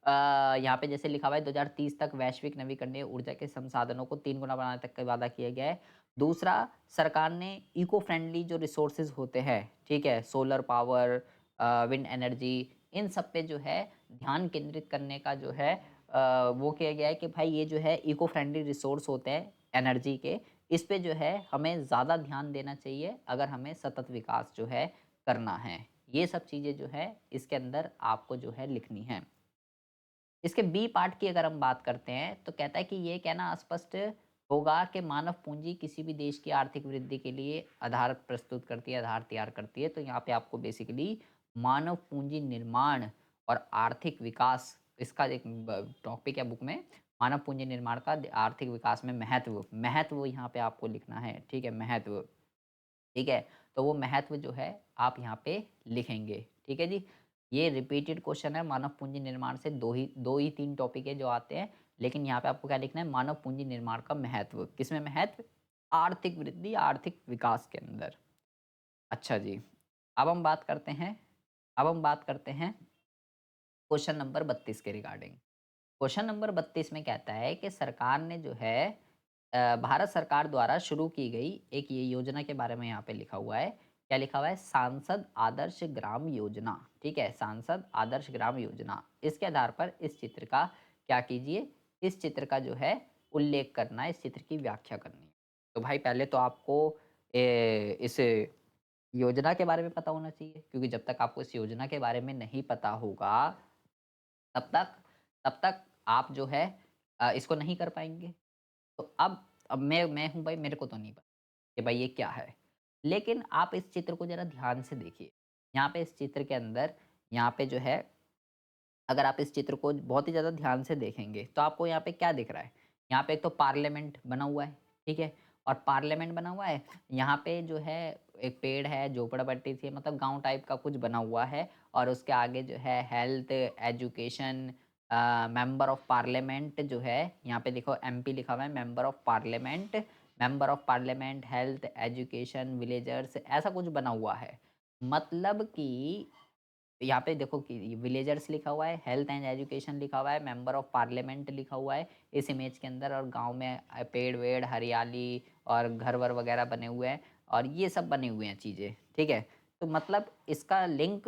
यहाँ पे जैसे लिखा हुआ है 2030 तक वैश्विक नवीकरणीय ऊर्जा के संसाधनों को 3 गुना बनाने तक का वादा किया गया है। दूसरा, सरकार ने इको फ्रेंडली जो रिसोर्सेज़ होते हैं, ठीक है? सोलर पावर, विंड एनर्जी, इन सब पे जो है ध्यान केंद्रित करने का जो है वो किया गया है कि भाई ये जो है इको फ्रेंडली रिसोर्स होते हैं एनर्जी के, इस पे जो है हमें ज़्यादा ध्यान देना चाहिए अगर हमें सतत विकास जो है करना है। ये सब चीज़ें जो है इसके अंदर आपको जो है लिखनी है। इसके बी पार्ट की अगर हम बात करते हैं तो कहता है कि ये कहना स्पष्ट होगा कि मानव पूंजी किसी भी देश की आर्थिक वृद्धि के लिए आधार प्रस्तुत करती है, आधार तैयार करती है। तो यहाँ पे आपको बेसिकली मानव पूंजी निर्माण और आर्थिक विकास, इसका एक टॉपिक है बुक में, मानव पूंजी निर्माण का आर्थिक विकास में महत्व, महत्व यहाँ पे आपको लिखना है, ठीक है? महत्व, ठीक है? तो वो महत्व जो है आप यहाँ पे लिखेंगे, ठीक है जी? ये रिपीटेड क्वेश्चन है, मानव पूंजी निर्माण से 2 ही 3 टॉपिक है जो आते हैं, लेकिन यहाँ पे आपको क्या लिखना है? मानव पूंजी निर्माण का महत्व। किसमें महत्व? आर्थिक वृद्धि, आर्थिक विकास के अंदर। अच्छा जी, अब हम बात करते हैं अब हम बात करते हैं क्वेश्चन नंबर 32 के रिगार्डिंग। क्वेश्चन नंबर 32 में कहता है कि सरकार ने जो है भारत सरकार द्वारा शुरू की गई एक ये योजना के बारे में यहाँ पे लिखा हुआ है। क्या लिखा हुआ है? सांसद आदर्श ग्राम योजना, ठीक है? सांसद आदर्श ग्राम योजना। इसके आधार पर इस चित्र का क्या कीजिए? इस चित्र का जो है उल्लेख करना है, इस चित्र की व्याख्या करनी है। तो भाई पहले तो आपको इस योजना के बारे में पता होना चाहिए, क्योंकि जब तक आपको इस योजना के बारे में नहीं पता होगा, तब तक तब तक आप जो है इसको नहीं कर पाएँगे। तो अब मैं हूँ भाई, मेरे को तो नहीं पता कि भाई ये क्या है। लेकिन आप इस चित्र को ज़रा ध्यान से देखिए। यहाँ पे इस चित्र के अंदर, यहाँ पे जो है, अगर आप इस चित्र को बहुत ही ज़्यादा ध्यान से देखेंगे, तो आपको यहाँ पे क्या दिख रहा है? यहाँ पे एक तो पार्लियामेंट बना हुआ है, ठीक है? और पार्लियामेंट बना हुआ है, यहाँ पे जो है एक पेड़ है, झोपड़पट्टी सी है, मतलब गाँव टाइप का कुछ बना हुआ है, और उसके आगे जो है health, education, member of parliament जो है, यहाँ पे देखो एमपी लिखा हुआ है, member of parliament, health, education, villagers, ऐसा कुछ बना हुआ है। मतलब कि यहाँ पे देखो कि विलेजर्स लिखा हुआ है, हेल्थ एंड एजुकेशन लिखा हुआ है, मेंबर ऑफ पार्लियामेंट लिखा हुआ है इस इमेज के अंदर, और गाँव में पेड़-वेड़, हरियाली और घर-वर वगैरह बने हुए हैं, और ये सब बनी हुई हैं चीज़ें, ठीक है? तो मतलब इसका लिंक,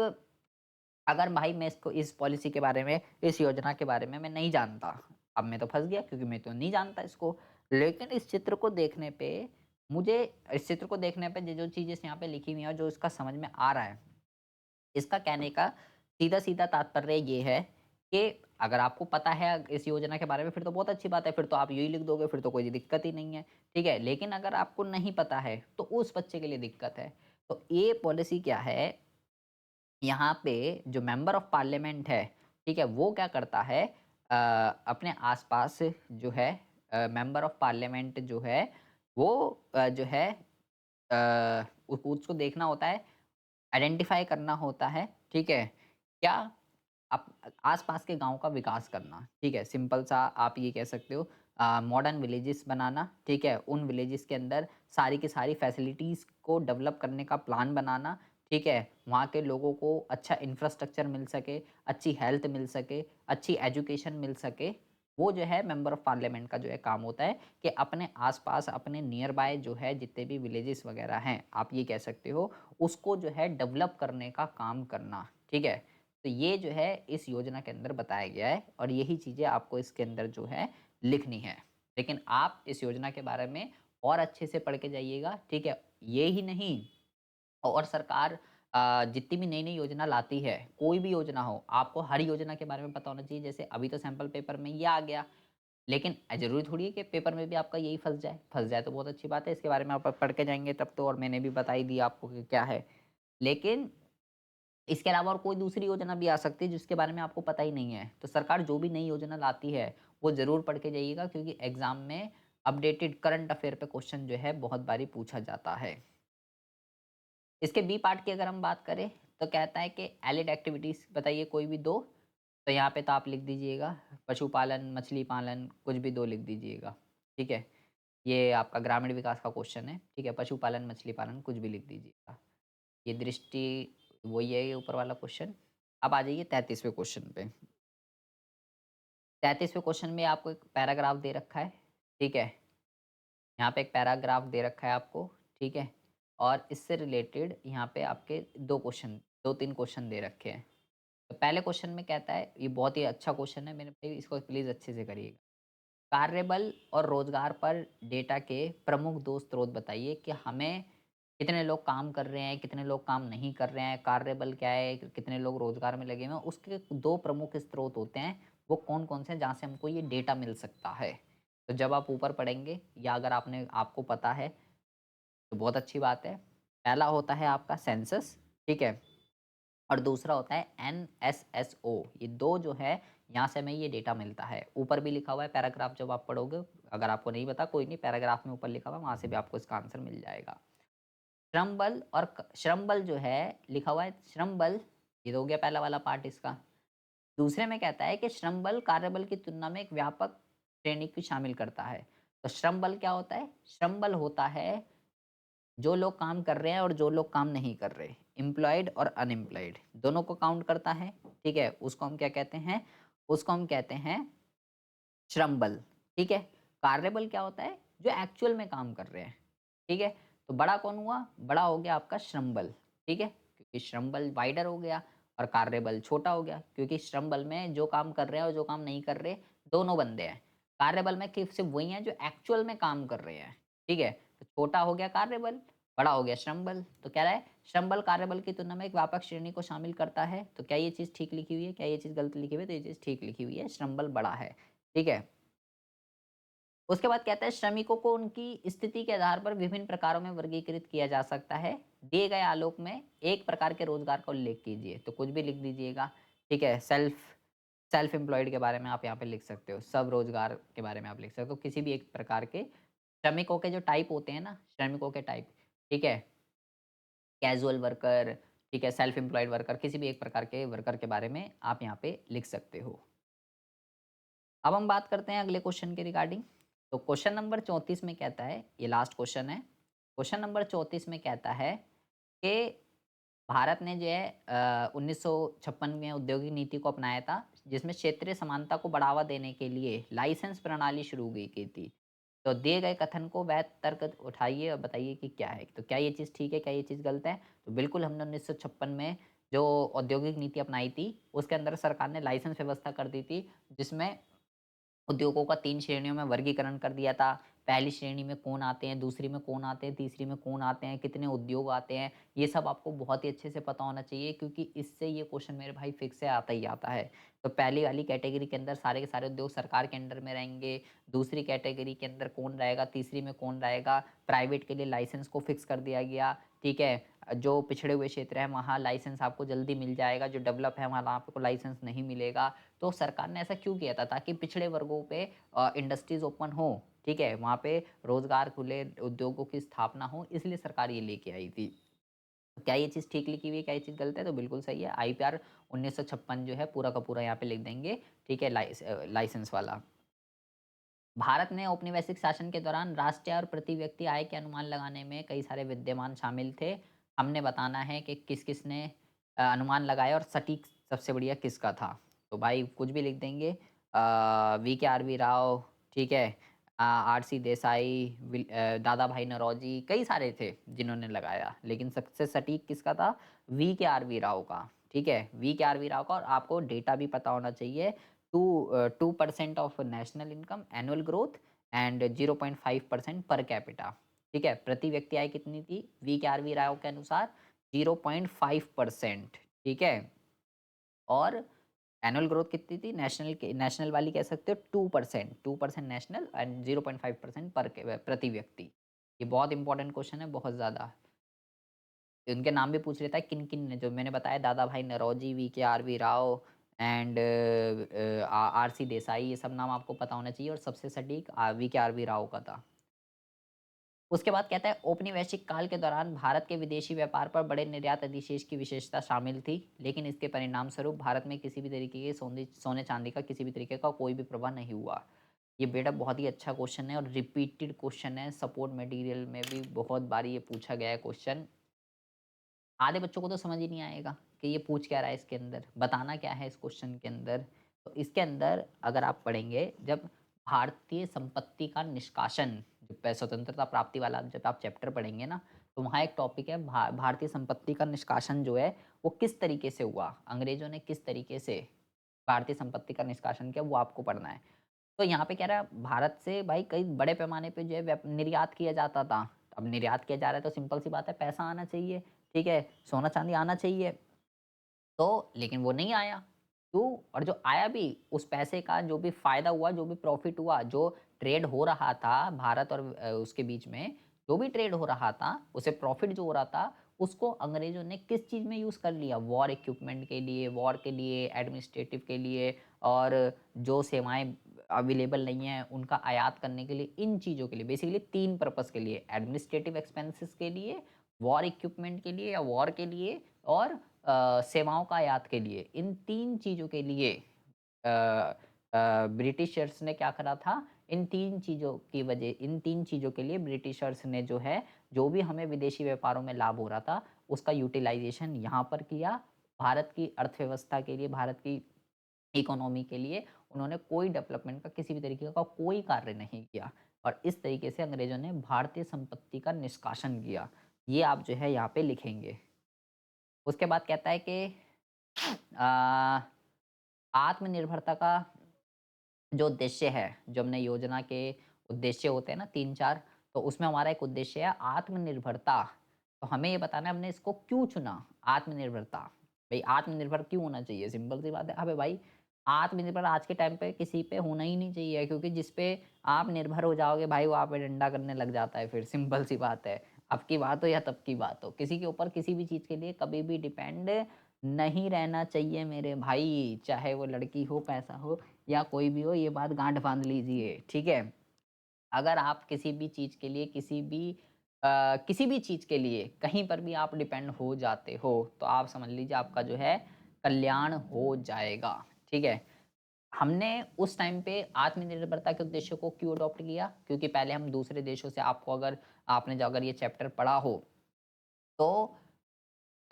अगर भाई मैं इसको, इस पॉलिसी के बारे में, इस योजना के बारे में मैं नहीं जानता, अब मैं तो फँस गया, क्योंकि मैं तो नहीं जानता इसको। लेकिन इस चित्र को देखने पे, मुझे इस चित्र को देखने पे जो-जो चीज़ें यहाँ पे लिखी हुई हैं और जो इसका समझ में आ रहा है, इसका कहने का सीधा-सीधा तात्पर्य ये है कि अगर आपको पता है इस योजना के बारे में, फिर तो बहुत अच्छी बात है, फिर तो आप यूँ ही लिख दोगे, फिर तो कोई दिक्कत ही नहीं है, ठीक है? लेकिन अगर आपको नहीं पता है, तो उस बच्चे के लिए दिक्कत है। तो ये पॉलिसी क्या है, यहाँ पे जो मेंबर ऑफ पार्लियामेंट है, ठीक है? वो क्या करता है, अपने आस-पास जो है, मेंबर ऑफ पार्लियामेंट जो है, वो जो है, उसको देखना होता है, आइडेंटिफ़ाई करना होता है, ठीक है? क्या आप आस-पास के गाँव का विकास करना, ठीक है? सिंपल सा आप ये कह सकते हो, मॉडर्न विलेजेस बनाना, ठीक है? उन विलेजेस के अंदर सारी की सारी फैसिलिटीज़ को डेवलप करने का प्लान बनाना, ठीक है? वहाँ के लोगों को अच्छा इंफ्रास्ट्रक्चर मिल सके, अच्छी हेल्थ मिल सके, अच्छी एजुकेशन मिल सके, वो जो है मेंबर ऑफ पार्लियामेंट का जो है काम होता है, कि अपने आस-पास, अपने नियर बाय जो है जितने भी विलेजेस वगैरह हैं, आप ये कह सकते हो, उसको जो है डेवलप करने का काम करना, ठीक है? तो ये जो है इस योजना के अंदर बताया गया है, और यही चीज़ें आपको इसके अंदर जो है लिखनी है। लेकिन आप इस योजना के बारे में और अच्छे से पढ़ के जाइएगा, ठीक है? ये ही नहीं, और सरकार जितनी भी नई-नई योजना लाती है, कोई भी योजना हो, आपको हर योजना के बारे में पता होना चाहिए। जैसे अभी तो सैंपल पेपर में ये आ गया, लेकिन ज़रूरी थोड़ी है कि पेपर में भी आपका यही फँस जाए तो बहुत अच्छी बात है, इसके बारे में आप पढ़ के जाएँगे तब तो, और मैंने भी बता ही दिया आपको कि क्या है। लेकिन इसके अलावा और कोई दूसरी योजना भी आ सकती है जिसके बारे में आपको पता ही नहीं है। तो सरकार जो भी नई योजना लाती है, वो ज़रूर पढ़ के जाइएगा, क्योंकि एग्ज़ाम में अपडेटेड करंट अफ़ेयर पे क्वेश्चन जो है बहुत बारी पूछा जाता है। इसके बी पार्ट की अगर हम बात करें, तो कहता है कि एलिड एक्टिविटीज़ बताइए कोई भी 2, तो यहाँ पे तो आप लिख दीजिएगा पशुपालन, मछली पालन, कुछ भी 2 लिख दीजिएगा, ठीक है? ये आपका ग्रामीण विकास का क्वेश्चन है, ठीक है? पशुपालन, मछली पालन कुछ भी लिख दीजिएगा। ये दृष्टि वही है, ये ऊपर वाला क्वेश्चन। अब आ जाइए 33वें क्वेश्चन पे। 33वें क्वेश्चन में आपको एक पैराग्राफ दे रखा है, ठीक है? यहाँ पे एक पैराग्राफ दे रखा है आपको, ठीक है? और इससे रिलेटेड यहाँ पे आपके 2 क्वेश्चन, 2-3 क्वेश्चन दे रखे हैं। तो पहले क्वेश्चन में कहता है, ये बहुत ही अच्छा क्वेश्चन है मेरे भाई, इसको प्लीज़ अच्छे से करिएगा। कार्यबल और रोज़गार पर डेटा के प्रमुख 2 स्रोत बताइए, कि हमें कितने लोग काम कर रहे हैं, कितने लोग काम नहीं कर रहे हैं, कार्यबल क्या है, कितने लोग रोज़गार में लगे हुए हैं, उसके 2 प्रमुख स्रोत होते हैं, वो कौन-कौन से हैं जहाँ से हमको ये डेटा मिल सकता है। तो जब आप ऊपर पढ़ेंगे, या अगर आपको पता है, तो बहुत अच्छी बात है। पहला होता है आपका सेंसस, ठीक है? और दूसरा होता है एनएसएसओ, ये 2 जो है, यहाँ से हमें ये डेटा मिलता है। ऊपर भी लिखा हुआ है पैराग्राफ, जब आप पढ़ोगे, अगर आपको नहीं पता कोई नहीं, पैराग्राफ में ऊपर लिखा हुआ है, वहाँ से भी आपको इसका आंसर मिल जाएगा। श्रम बल जो है, लिखा हुआ है श्रम बल, ये तो हो गया पहला वाला पार्ट इसका। दूसरे में कहता है कि श्रम बल कार्यबल की तुलना में एक व्यापक श्रेणी को शामिल करता है। तो श्रम बल क्या होता है? श्रम बल होता है जो लोग काम कर रहे हैं और जो लोग काम नहीं कर रहे, एम्प्लॉयड और अनएम्प्लॉयड दोनों को काउंट करता है, ठीक है? उसको हम क्या कहते हैं? उसको हम कहते हैं श्रम बल, ठीक है? कार्यबल क्या होता है? जो एक्चुअल में काम कर रहे हैं, ठीक है? तो बड़ा कौन हुआ? बड़ा हो गया आपका श्रम बल, ठीक है? क्योंकि श्रम बल वाइडर हो गया, और कार्यबल छोटा हो गया, क्योंकि श्रम बल में जो काम कर रहे हैं और जो काम नहीं कर रहे, दोनों बंदे हैं। कार्यबल में सिर्फ वही हैं जो एक्चुअल में काम कर रहे हैं, ठीक है? तो छोटा हो गया कार्यबल, बड़ा हो गया श्रम बल। तो कह रहा है श्रम बल कार्यबल की तुलना में एक व्यापक श्रेणी को शामिल करता है। तो क्या ये चीज़ ठीक लिखी हुई है? क्या ये चीज़ गलत लिखी हुई है? तो ये चीज़ ठीक लिखी हुई है, श्रम बल बड़ा है। ठीक है? उसके बाद कहता है श्रमिकों को उनकी स्थिति के आधार पर विभिन्न प्रकारों में वर्गीकृत किया जा सकता है। दिए गए आलोक में एक प्रकार के रोजगार का उल्लेख कीजिए। तो कुछ भी लिख दीजिएगा। ठीक है? सेल्फ सेल्फ एम्प्लॉयड के बारे में आप यहाँ पे लिख सकते हो। स्वरोजगार के बारे में आप लिख सकते हो। किसी भी एक प्रकार के श्रमिकों के जो टाइप होते हैं ना, श्रमिकों के टाइप, ठीक है? कैजुअल वर्कर, ठीक है? सेल्फ एम्प्लॉयड वर्कर, किसी भी एक प्रकार के वर्कर के बारे में आप यहाँ पे लिख सकते हो। अब हम बात करते हैं अगले क्वेश्चन के रिगार्डिंग। तो क्वेश्चन नंबर 34 में कहता है, ये लास्ट क्वेश्चन है। क्वेश्चन नंबर 34 में कहता है कि भारत ने जो है 1956 में औद्योगिक नीति को अपनाया था, जिसमें क्षेत्रीय समानता को बढ़ावा देने के लिए लाइसेंस प्रणाली शुरू की थी। तो दिए गए कथन को वैध तर्क उठाइए और बताइए कि क्या है। तो क्या ये चीज़ ठीक है, क्या ये चीज़ गलत है? तो बिल्कुल हमने 1956 में जो औद्योगिक नीति अपनाई थी, उसके अंदर सरकार ने लाइसेंस व्यवस्था कर दी थी, जिसमें उद्योगों का 3 श्रेणियों में वर्गीकरण कर दिया था। पहली श्रेणी में कौन आते हैं, दूसरी में कौन आते हैं, तीसरी में कौन आते हैं, कितने उद्योग आते हैं, ये सब आपको बहुत ही अच्छे से पता होना चाहिए, क्योंकि इससे ये क्वेश्चन मेरे भाई फिक्स से आता ही आता है। तो पहली वाली कैटेगरी के अंदर सारे के सारे उद्योग सरकार के अंडर में रहेंगे, दूसरी कैटेगरी के अंदर कौन रहेगा, तीसरी में कौन रहेगा, प्राइवेट के लिए लाइसेंस को फिक्स कर दिया गया, ठीक है। जो पिछड़े हुए क्षेत्र हैं वहाँ लाइसेंस आपको जल्दी मिल जाएगा, जो डेवलप है वहाँ आपको लाइसेंस नहीं मिलेगा। तो सरकार ने ऐसा क्यों किया था? ताकि पिछड़े वर्गों पे इंडस्ट्रीज ओपन हो, ठीक है? वहाँ पे रोज़गार खुले, उद्योगों की स्थापना हो, इसलिए सरकार ये लेके आई थी। क्या ये चीज़ ठीक लिखी हुई है, क्या ये चीज़ गलत है? तो बिल्कुल सही है। आईपीआर 1956 जो है पूरा का पूरा यहाँ पे लिख देंगे, ठीक है? लाइसेंस वाला। भारत में औपनिवेशिक शासन के दौरान राष्ट्रीय और प्रति व्यक्ति आय के अनुमान लगाने में कई सारे विद्यमान शामिल थे। हमने बताना है कि किस-किस ने अनुमान लगाया और सटीक सबसे बढ़िया किसका था। तो भाई कुछ भी लिख देंगे। वी.के.आर.वी. राव, ठीक है? आर.सी. देसाई, दादा भाई नौरोजी, कई सारे थे जिन्होंने लगाया, लेकिन सबसे सटीक किसका था? वी.के.आर.वी. राव का, ठीक है? वी.के.आर.वी. राव का। और आपको डेटा भी पता होना चाहिए। 2% of national income annual growth and 0.5% per capita, ठीक है? प्रति व्यक्ति आय कितनी थी we K R V Rao के अनुसार? 0.5%, ठीक है? और एनुअल ग्रोथ कितनी थी नेशनल वाली कह सकते हो 2% नेशनल एंड 0.5% प्रति व्यक्ति। ये बहुत इंपॉर्टेंट क्वेश्चन है, बहुत ज़्यादा। इनके नाम भी पूछ लेता है किन किन ने, जो मैंने बताया Dadabhai Naoroji, V K R V Rao and R C Desai, ये सब नाम आपको पता होना चाहिए। और सबसे सटीक we K R V Rao का था। उसके बाद कहता है औपनिवेशिक काल के दौरान भारत के विदेशी व्यापार पर बड़े निर्यात अधिशेष की विशेषता शामिल थी, लेकिन इसके परिणाम स्वरूप भारत में किसी भी तरीके के सोने चांदी का किसी भी तरीके का कोई भी प्रभाव नहीं हुआ। ये बेटा बहुत ही अच्छा क्वेश्चन है और रिपीटेड क्वेश्चन है, सपोर्ट मटेरियल में भी बहुत बार ये पूछा गया है क्वेश्चन। आधे बच्चों को तो समझ ही नहीं आएगा कि ये पूछ क्या रहा है इसके अंदर, बताना क्या है इस क्वेश्चन के अंदर। तो इसके अंदर अगर आप पढ़ेंगे, जब भारतीय संपत्ति का निष्कासन, जब स्वतंत्रता प्राप्ति वाला जब आप चैप्टर पढ़ेंगे ना, तो वहाँ एक टॉपिक है भारतीय संपत्ति का निष्कासन जो है वो किस तरीके से हुआ, अंग्रेजों ने किस तरीके से भारतीय संपत्ति का निष्कासन किया, वो आपको पढ़ना है। तो यहाँ पे कह रहा है भारत से भाई कई बड़े पैमाने पे जो है निर्यात किया जाता था। अब निर्यात किया जा रहा है तो सिंपल सी बात है, पैसा आना चाहिए, ठीक है? सोना चांदी आना चाहिए। तो लेकिन वो नहीं आया। क्यों? और जो आया भी, उस पैसे का जो भी फ़ायदा हुआ, जो भी प्रॉफ़िट हुआ, जो ट्रेड हो रहा था भारत और उसके बीच में, जो भी ट्रेड हो रहा था, उसे प्रॉफ़िट जो हो रहा था, उसको अंग्रेज़ों ने किस चीज़ में यूज़ कर लिया? वॉर इक्विपमेंट के लिए, वॉर के लिए, एडमिनिस्ट्रेटिव के लिए, और जो सेवाएँ अवेलेबल नहीं हैं, उनका आयात करने के लिए, इन चीज़ों के लिए, बेसिकली 3 पर्पज़ के लिए, एडमिनिस्ट्रेटिव एक्सपेंसेस के लिए, वॉर इक्विपमेंट के लिए या वॉर के लिए, और सेवाओं का आयात के लिए। इन 3 चीज़ों के लिए अ ब्रिटिशर्स ने क्या करा था, इन 3 चीज़ों के लिए ब्रिटिशर्स ने जो है, जो भी हमें विदेशी व्यापारों में लाभ हो रहा था, उसका यूटिलाइज़ेशन यहाँ पर किया। भारत की अर्थव्यवस्था के लिए, भारत की इकोनॉमी के लिए उन्होंने कोई डेवलपमेंट का किसी भी तरीके का कोई कार्य नहीं किया। और इस तरीके से अंग्रेज़ों ने भारतीय संपत्ति का निष्कासन किया। ये आप जो है यहाँ पे लिखेंगे। उसके बाद कहता है कि अ, आत्मनिर्भरता का जो उद्देश्य है, जो हमने योजना के उद्देश्य होते हैं ना 3-4, तो उसमें हमारा एक उद्देश्य है आत्मनिर्भरता। तो हमें ये बताना है हमने इसको क्यों चुना, आत्मनिर्भरता। भई आत्मनिर्भर क्यों होना चाहिए? सिंपल सी बात है। अबे भाई आत्मनिर्भर आज के टाइम पे किसी पे होना ही नहीं चाहिए, क्योंकि जिस पे आप निर्भर हो जाओगे भाई वो आप पे डंडा करने लग जाता है फिर, सिंपल सी बात है। अब की बात हो या तब की बात हो, किसी के ऊपर किसी भी चीज़ के लिए कभी भी डिपेंड नहीं रहना चाहिए मेरे भाई। चाहे वो लड़की हो, पैसा हो या कोई भी हो, ये बात गाँठ बाँध लीजिए, ठीक है? अगर आप किसी भी चीज़ के लिए किसी भी चीज़ के लिए कहीं पर भी आप डिपेंड हो जाते हो, तो आप समझ लीजिए आपका जो है कल्याण हो जाएगा, ठीक है? हमने उस टाइम पे आत्मनिर्भरता के उद्देश्य को क्यों अडॉप्ट किया? क्योंकि पहले हम दूसरे देशों से आपको अगर आपने जो अगर ये चैप्टर पढ़ा हो, तो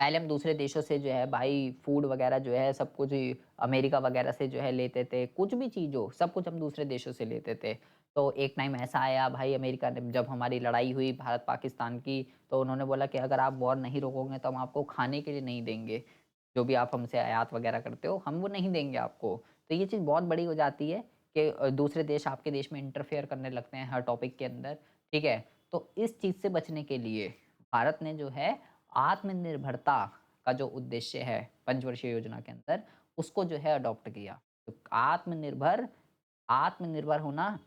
पहले हम दूसरे देशों से जो है भाई फूड वगैरह जो है सब कुछ ही अमेरिका वगैरह से जो है लेते थे, कुछ भी चीज़ हो, सब कुछ हम दूसरे देशों से लेते थे। तो एक टाइम ऐसा आया भाई अमेरिका ने जब हमारी लड़ाई हुई भारत-पाकिस्तान की, तो उन्होंने बोला कि अगर आप वॉर नहीं रोकोगे तो हम आपको खाने के लिए नहीं देंगे। जो भी आप हमसे आयात वगैरह करते हो, हम वो नहीं देंगे आपको। तो ये चीज़ बहुत बड़ी हो जाती है कि दूसरे देश आपके देश में इंटरफेयर करने लगते हैं हर टॉपिक के अंदर, ठीक है? तो इस चीज़ से बचने के लिए भारत ने जो है आत्मनिर्भरता का जो उद्देश्य है पंचवर्षीय योजना के अंदर, उसको जो है अडॉप्ट किया। तो आत्मनिर्भर होना,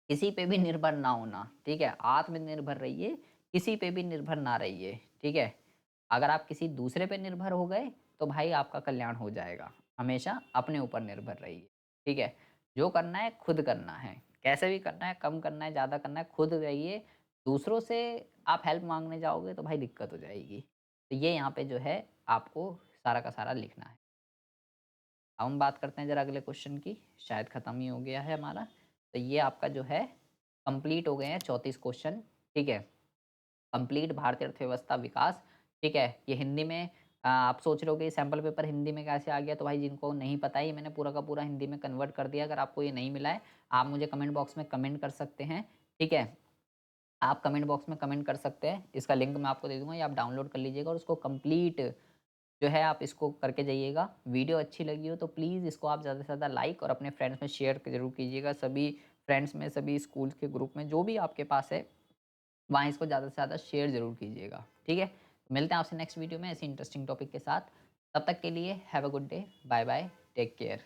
किसी पे भी निर्भर ना होना, ठीक है? आत्मनिर्भर रहिए, किसी पे भी निर्भर ना रहिए, ठीक है? अगर आप किसी दूसरे पे निर्भर हो गए, तो भाई आपका कल्याण हो जाएगा। हमेशा अपने ऊपर निर्भर रहिए, ठीक है? जो करना है खुद करना है, कैसे भी करना है, कम करना है, ज़्यादा करना है, खुद रहिए। दूसरों से आप हेल्प माँगने जाओगे तो भाई दिक्कत हो जाएगी। तो ये यहाँ पे जो है आपको सारा का सारा लिखना है। अब हम बात करते हैं ज़रा अगले क्वेश्चन की, शायद ख़त्म ही हो गया है हमारा। तो ये आपका जो है कंप्लीट हो गए हैं 34 क्वेश्चन, ठीक है? कंप्लीट भारतीय अर्थव्यवस्था विकास, ठीक है? ये हिंदी में आप सोच रहे हो कि सैंपल पेपर हिंदी में कैसे आ गया? तो भाई जिनको नहीं पता है ये मैंने पूरा का पूरा हिंदी में कन्वर्ट कर दिया। अगर आपको ये नहीं मिला है, आप मुझे कमेंट बॉक्स में कमेंट कर सकते हैं, ठीक है? आप कमेंट बॉक्स में कमेंट कर सकते हैं, इसका लिंक मैं आपको दे दूँगा या आप डाउनलोड कर लीजिएगा और उसको कंप्लीट जो है आप इसको करके जाइएगा। वीडियो अच्छी लगी हो तो प्लीज़ इसको आप ज़्यादा से ज़्यादा लाइक और अपने फ्रेंड्स में शेयर ज़रूर कीजिएगा। सभी फ्रेंड्स में, सभी स्कूल के ग्रुप में जो भी आपके पास है, वहाँ इसको ज़्यादा से ज़्यादा शेयर ज़रूर कीजिएगा। ठीक है? मिलते हैं आपसे नेक्स्ट वीडियो में ऐसे इंटरेस्टिंग टॉपिक के साथ। तब तक के लिए have a good day. Bye bye. Take care.